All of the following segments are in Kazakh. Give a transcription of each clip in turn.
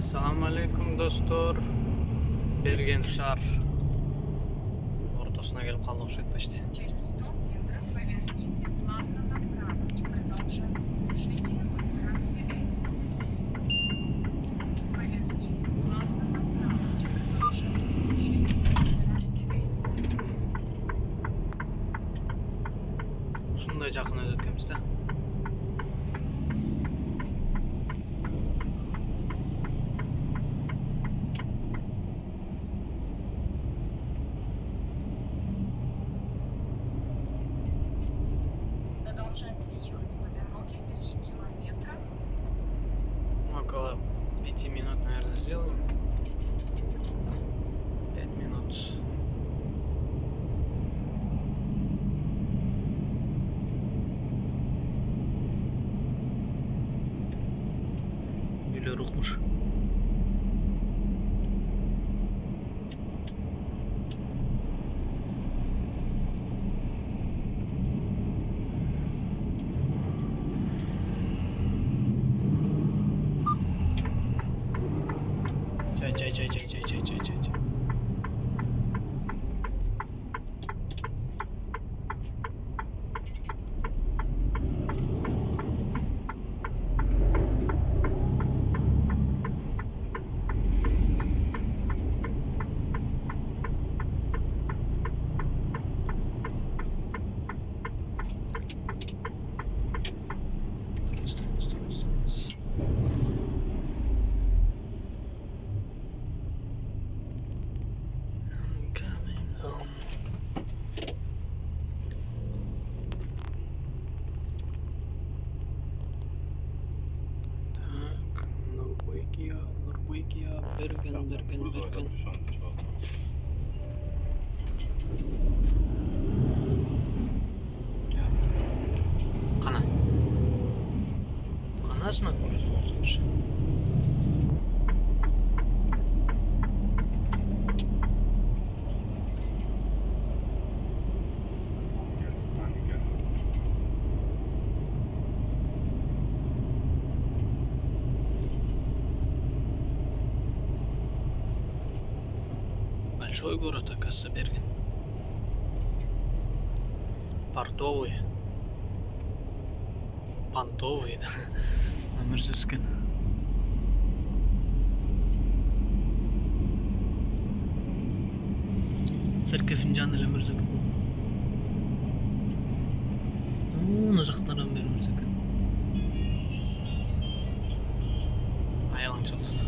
Assalamu alaikum dostlar. Берген шар ортасына келіп қалдық ұқсайды почти. Через 100 метров поверните плавно направо и продолжайте движение по трассе М-39. Поверните плавно направо и продолжайте движение по трассе М-39. Шындай жақын өткенбіз да. Продолжайте ехать по дороге 3 километра. Около 5 минут, наверное, сделаем. 5 минут. Үйлер ұқмыш. Чай. Норвегия, Берген. Қанасына көрсеңіз. Большой город, оказывается, Берген. Портовый. Понтовый, да. Өмір сүзген. Церковь жанында өмір сүзген. Мына жақтан өмір сүзген. Аяғың çalıştı.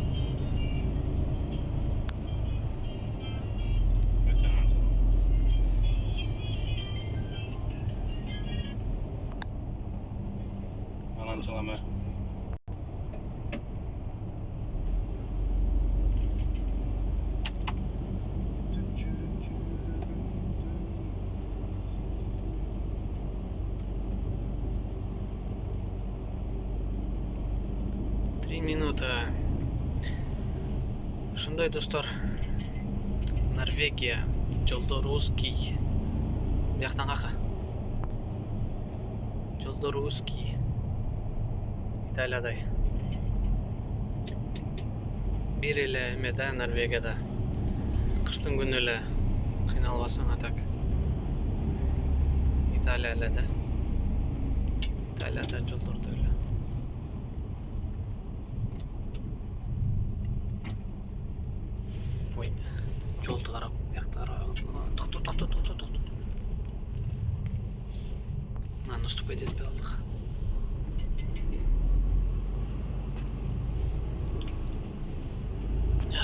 Çalamır. Три минута. Шындай достар. Норвегия. Жолдо русский. Бияқтан қақа. Жолдо русский. Италиядай. Бир эле эмеде Норвегияда. Кыштын күнү эле кыйналбасаң атак. Италия эле да. Италияда жолдордо эле. Ой, жолду карап, бияқта карап. Токтот. Наступать этпей алдык.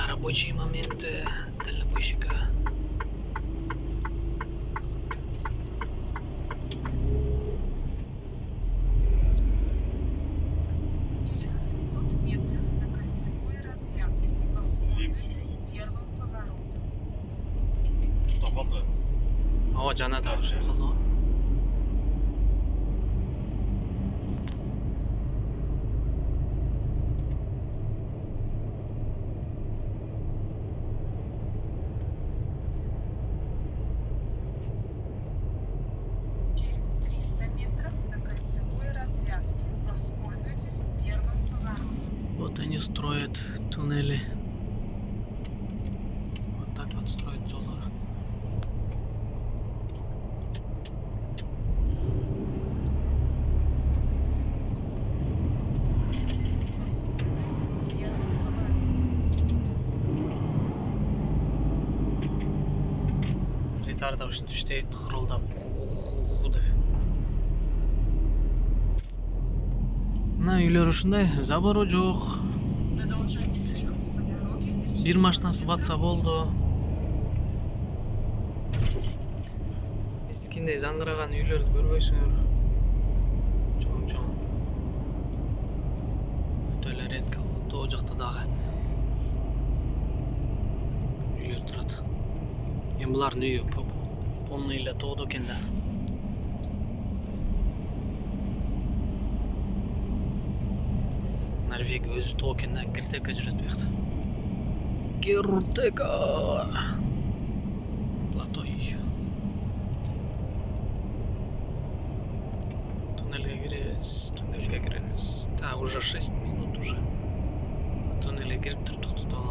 Рабочие моменты дальнобойщика. Через 700 метров на кольцевой развязке воспользуйтесь первым поворотом. О, жана да уже калды. Через 300 метров на кольцевой развязке воспользуйтесь первым поворотом. Вот они строят туннели. Вот так вот строят жолдары. Воспользуйтесь первым поворотом. Ретарда ушинтип иштейт, кырылдап деп. Мына үйлөр ушундай, забору жок. Продолжайте ехать по дороге. Бир машинасы батса болду. Эскиндей заңгыраган үйлөрдү көрбөйсүңөр. Чоң. Өтө эле редко болот. Тоо жакта дагы үйлөр турат. Эми булардын үйү полный эле тоодо экен да. Норвегия өзү тоо экен да, Гертека жүрөт буякта. Гертека. Платой. Туннельге киребиз. Да, уже 6 минут уже. Туннелге кирип туруп токтоп алам.